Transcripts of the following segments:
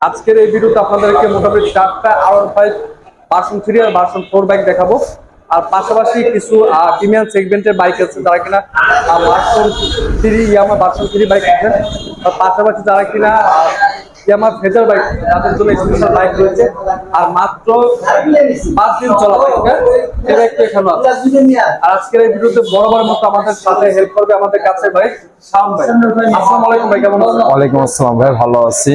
আজকের এই ভিডিওতে আপনাদেরকে মোটামুটি চারটা R15 ভার্সন 3 আর ভার্সন 4 বাইক দেখাবো। আর পাশাপাশি কিছু প্রিমিয়াম সেগমেন্টের বাইক আছে যারা কিনা ভার্সন 3 ইয়ামা ভার্সন 3 বাইক আছে। আর পাশাপাশি যারা কিনা ইয়ামা ফেজার বাইক তাদের জন্য স্পেশাল বাইক রয়েছে। আর মাত্র 5 দিন চলা বাইক এর একটু এখানে আছে। আর আজকের এই ভিডিওতে বড় মতো আমাদের সাথে হেল্প করবে আমাদের কাছে ভাই শাম ভাই। আসসালামু আলাইকুম ভাই, কেমন আছেন? ওয়ালাইকুম আসসালাম ভাই, ভালো আছি।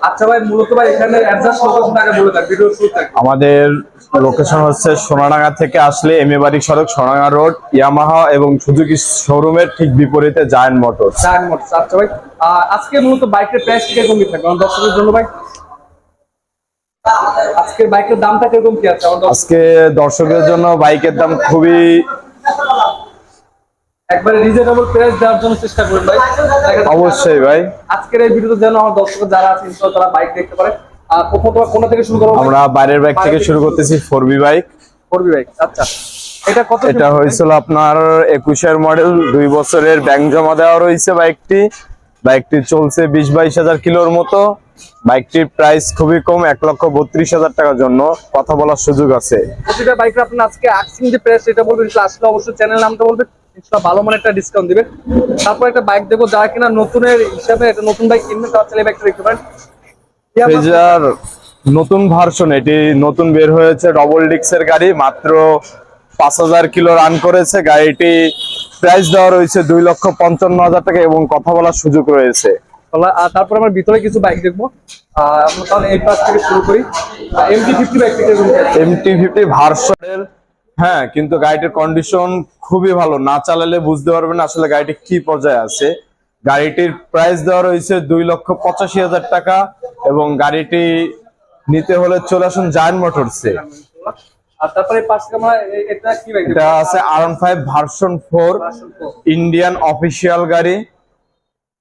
আচ্ছা ভাই, মূলত ভাই এখানে অ্যাড্রেস লোকেশনটাকে বলে দেন ভিডিও শুরুতে। আমাদের লোকেশন হচ্ছে সোনাডাঙ্গা থেকে আসলে এম এ বাড়ি সড়ক, সোনাডাঙ্গা রোড, ইয়ামাহা এবং সুজুকি শোরুমের ঠিক বিপরীতে জায়ান্ট মোটরস। Giant motors. আচ্ছা ভাই, আজকে মূলত বাইকের প্রাইস কিরকম থাকবে কারণ দর্শকের জন্য ভাই? আজকের বাইকের দামটা কিরকম কি আছে আজকে দর্শকের জন্য বাইকের দাম খুবই একবারে রিজনেবল প্রাইস দেওয়ার জন্য চেষ্টা করুন ভাই। অবশ্যই ভাই। আজকের এই ভিডিওতে যেন আমার দর্শক যারা আছে ইনশাআল্লাহ তারা বাইক দেখতে পারে। প্রথমত কোন থেকে শুরু করব? আমরা বাইরের বাইক থেকে শুরু করতেছি, 4B বাইক। 4B bike. আচ্ছা, এটা কত? এটা হয়েছিল আপনার 21 মডেল, 2 বছরের ব্যাংক জমা দেওয়া রয়েছে বাইকটি চলছে 20-22 হাজার কিলোর মতো। বাইকটির প্রাইস খুবই কম, 1,32,000 টাকার জন্য কথা বলার সুযোগ আছে। প্রতিটা বাইকের আপনার আজকে আস্কিং যে প্রাইস এটা বলবেন, আসলে অবশ্যই চ্যানেল নামটা বলবেন, ইনশাআল্লাহ ভালো মানে একটা ডিসকাউন্ট দিবেন। তারপর একটা বাইক দেখো যারা কিনা নতুনের হিসাবে একটা নতুন বাইক কিনবেন তারা চাইলে বাইকটা দেখতে পারেন। ফেজার নতুন ভার্সন, এটি নতুন বের হয়েছে, ডবল ডিক্সের গাড়ি, মাত্র 5,000 কিলো রান করেছে। গাড়িটি প্রাইস দেওয়া রয়েছে 2,55,000 টাকা এবং কথা বলার সুযোগ রয়েছে। তারপর আমরা ভিতরে কিছু বাইক দেখবো। আমরা তাহলে এই পাশ থেকে শুরু করি। MT-50 বাইক থেকে MT-50 ভার্সনের, হ্যাঁ, কিন্তু গাড়িটির কন্ডিশন খুবই ভালো, না চালালে বুঝতে পারবেন না আসলে গাড়িটি কি পর্যায়ে আছে। গাড়িটির প্রাইস দেওয়া রয়েছে 2,85,000 টাকা এবং গাড়িটি নিতে হলে চলে আসুন জায়ান্ট মোটরসে। আর তারপরে পাশ থেকে আমরা এটা কি বাইক? এটা আছে R15 ভার্সন 4 ইন্ডিয়ান অফিসিয়াল গাড়ি,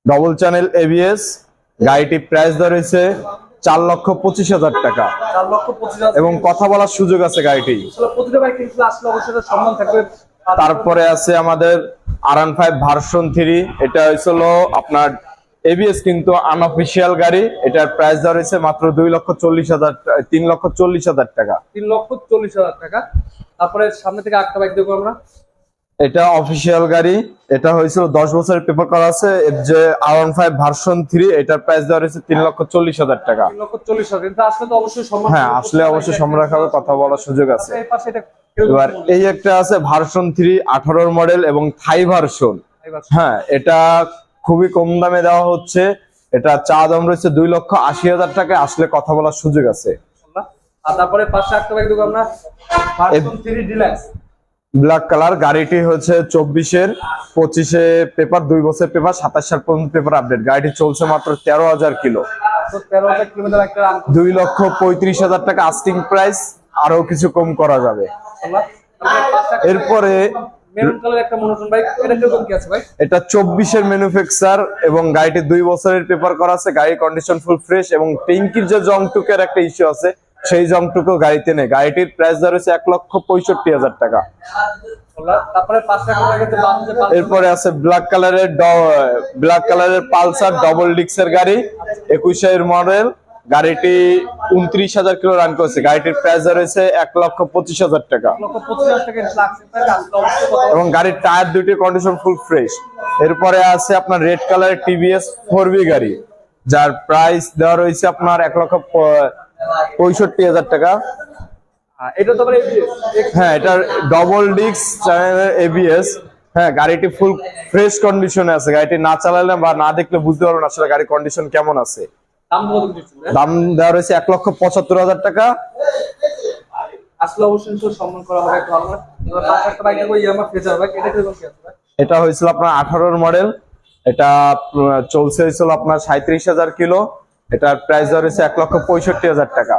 ডবল চ্যানেল ABS। গাড়িটি প্রাইস দেওয়া রয়েছে 4,25,000 টাকা 4,25,000 এবং কথা বলার সুযোগ আছে গাড়িটি। প্রতিটা বাইক কিন্তু আসলে অবশ্যই সম্মান থাকবে। তারপরে আছে আমাদের R15 ভার্সন 3, এটা হয়েছিল আপনার ABS কিন্তু আনঅফিসিয়াল গাড়ি। এটার প্রাইস দেওয়া রয়েছে মাত্র 3,40,000 টাকা। 3,40,000 টাকা। তারপরে সামনে থেকে আরেকটা বাইক দেখবো আমরা। এটা অফিসিয়াল গাড়ি, এটা হয়েছিল 10 বছরের পেপার করা আছে। এর যে R15 ভার্সন 3, এটার প্রাইস দেওয়া রয়েছে 3,40,000 টাকা। 3,40,000 কিন্তু আসলে তো অবশ্যই সম্মান। হ্যাঁ, আসলে অবশ্যই সম্মান রাখা হবে, কথা বলার সুযোগ আছে। এই পাশে এটা এবার এই একটা আছে ভার্সন 3 18 মডেল এবং থাই ভার্সন। হ্যাঁ, এটা খুবই কম দামে দেওয়া হচ্ছে। এটা চা দাম রয়েছে 2,80,000 টাকা, আসলে কথা বলার সুযোগ আছে। আর তারপরে পাশে একটা বাইক দেখবো আমরা, ভার্সন 3 ডিলাক্স ব্ল্যাক কালার। গাড়িটি হচ্ছে 24-এর 25-এ পেপার, 2 বছর পেপার, 27 সাল পর্যন্ত পেপার আপডেট। গাড়িটি চলছে মাত্র 13,000 কিলো। 13,000 কিলোমিটার একটা রান। 2,35,000 টাকা আস্কিং প্রাইস, আরো কিছু কম করা যাবে। এরপরে মেরুন কালার একটা মনোটন বাইক, এটা কিরকম কি আছে ভাই? এটা 24-এর ম্যানুফ্যাকচার এবং গাড়িটি 2 বছরের পেপার করা আছে। গাড়ির কন্ডিশন ফুল ফ্রেশ এবং ট্যাঙ্কির যে জংটুকের একটা ইস্যু আছে সেই জংটুকু গাড়িতে নেই। গাড়িটির প্রাইস ধরে হচ্ছে 1,65,000 টাকা। তারপরে পাশে একটা বাইক আছে, এরপরে আছে ব্ল্যাক কালারের পালসার ডবল ডিক্সের গাড়ি, 21-এর মডেল। গাড়িটি 29,000 কিলো রান করেছে। গাড়িটির প্রাইস রয়েছে 1,25,000 টাকা 1,25,000 টাকা এবং গাড়ির টায়ার দুটি কন্ডিশন ফুল ফ্রেশ। এরপরে আছে আপনার রেড কালারের TVS 4B গাড়ি, যার প্রাইস দেওয়া রয়েছে আপনার 1,65,000 টাকা। এটা তো হ্যাঁ, এটা ডবল ডিক্স চ্যানেলের ABS। হ্যাঁ, গাড়িটি ফুল ফ্রেশ কন্ডিশনে আছে। গাড়িটি না চালালে বা না দেখলে বুঝতে পারবেন আসলে গাড়ির কন্ডিশন কেমন আছে। দাম দেওয়া রয়েছে 1,75,000 টাকা। আসলে অবশ্যই সম্মান করা হবে একটু ভালো। এবার পাশে একটা বাইক দেখো, ইয়ামাহা ফেজার বাইক, এটা কিরকম কি আছে ভাই? এটা হয়েছিল আপনার 18-এর মডেল। এটা চলছে হয়েছিল আপনার 37,000 কিলো। এটার প্রাইস দেওয়া রয়েছে 1,65,000 টাকা।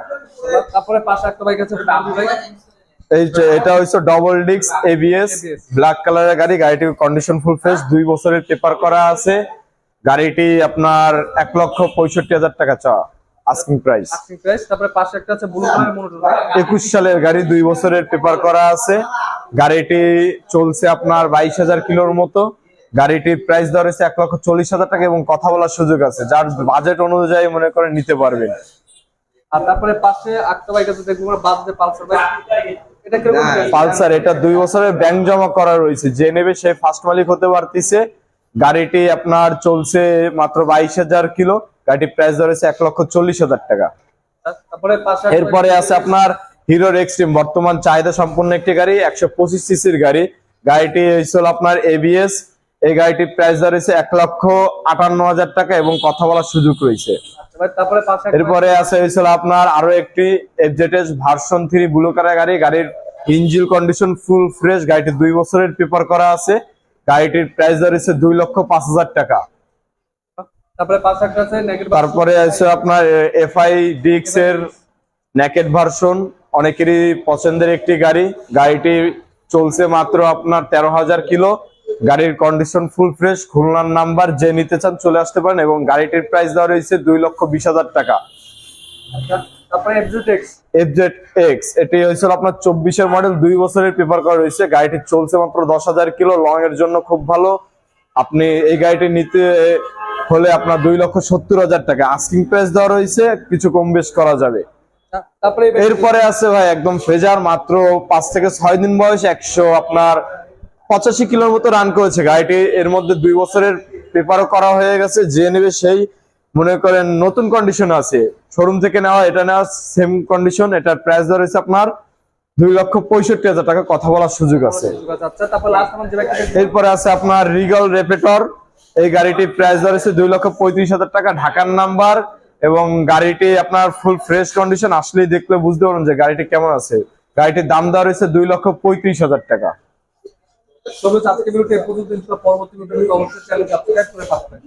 তারপরে পাশে একটা বাইক আছে, এটা হচ্ছে ডবল ডিক্স ABS ব্ল্যাক কালারের গাড়ি। গাড়িটির কন্ডিশন ফুল ফ্রেশ, 2 বছরের পেপার করা আছে। গাড়িটি আপনার 1,65,000 টাকা চাওয়া আস্কিং প্রাইস। তারপরে পাশে একটা আছে ব্লু কালারের মনোটন বাইক, 21 সালের গাড়ি, 2 বছরের পেপার করা আছে। গাড়িটি চলছে আপনার 22,000 কিলোর মতো। গাড়িটির প্রাইস দেওয়া রয়েছে 1,40,000 টাকা এবং কথা বলার সুযোগ আছে, যার বাজেট অনুযায়ী মনে করে নিতে পারবেন। আর তারপরে পাশে একটা বাইক আছে দেখবো আমরা, বাজাজের পালসার বাইক। এটা কিরকম price? পালসার, এটা 2 বছরের ব্যাংক জমা করা রয়েছে, যে নেবে সে ফার্স্ট মালিক হতে পারতেছে। গাড়িটি আপনার চলছে মাত্র 22,000 কিলো। গাড়িটির প্রাইস দেওয়া রয়েছে 1,40,000 টাকা। তারপরে পাশে এরপরে আছে আপনার হিরোর এক্সট্রিম, বর্তমান চাহিদা সম্পন্ন একটি গাড়ি, 125 সিসির গাড়ি। গাড়িটি হয়েছিল আপনার এবিএস। এই গাড়িটির প্রাইস দেওয়া রয়েছে 1,58,000 টাকা এবং কথা বলার সুযোগ রয়েছে। তারপরে পাশে এরপরে আছে হয়েছিল আপনার আরো একটি এফজেডএস ভার্সন 3 ব্লু কালার গাড়ি। গাড়ির ইঞ্জিন কন্ডিশন ফুল ফ্রেশ, গাড়িটি 2 বছরের পেপার করা আছে। গাড়িটির প্রাইস দেওয়া রয়েছে 2,05,000 টাকা। তারপরে পাশে একটা আছে নেগেট। তারপরে আছে আপনার এফআই ডিক্স এর নেকেড ভার্সন, অনেকেরই পছন্দের একটি গাড়ি। গাড়িটি চলছে মাত্র আপনার 13,000 কিলো। গাড়ির কন্ডিশন ফুল ফ্রেশ, খুলনার নাম্বার, যে নিতে চান চলে আসতে পারেন এবং গাড়িটির প্রাইস দেওয়া রয়েছে 2,20,000 টাকা। তারপরে এফজেড এফজেড এটি হয়েছিল আপনার 24-এর মডেল, 2 বছরের পেপার করা রয়েছে। গাড়িটি চলছে মাত্র 10,000 কিলো, লং এর জন্য খুব ভালো। আপনি এই গাড়িটি নিতে হলে আপনার 2,70,000 টাকা আস্কিং প্রাইস দেওয়া রয়েছে, কিছু কম বেশ করা যাবে। তারপরে এরপরে আছে ভাই একদম ফ্রেজার, মাত্র 5 থেকে 6 দিন বয়স, 185 কিলোর মতো রান করেছে গাড়িটি। এর মধ্যে 2 বছরের পেপারও করা হয়ে গেছে, যে নেবে সেই মনে করেন নতুন কন্ডিশন আছে, শোরুম থেকে নেওয়া, এটা নেওয়া সেম কন্ডিশন। এটার প্রাইস ধরে রয়েছে আপনার 2,65,000 টাকা, কথা বলার সুযোগ আছে। আচ্ছা, তারপর লাস্ট আমার যে বাইকটা এরপরে আছে আপনার রিগল রেপেটর। এই গাড়িটির প্রাইস ধরে রয়েছে 2,35,000 টাকা, ঢাকার নাম্বার এবং গাড়িটি আপনার ফুল ফ্রেশ কন্ডিশন, আসলেই দেখলে বুঝতে পারবেন যে গাড়িটি কেমন আছে। গাড়িটির দাম দেওয়া রয়েছে 2,35,000 টাকা। তবে আজকে ভিডিওটি এ পর্যন্ত, পরবর্তী ভিডিওটি অবশ্যই চ্যানেল সাবস্ক্রাইব করে পাবেন।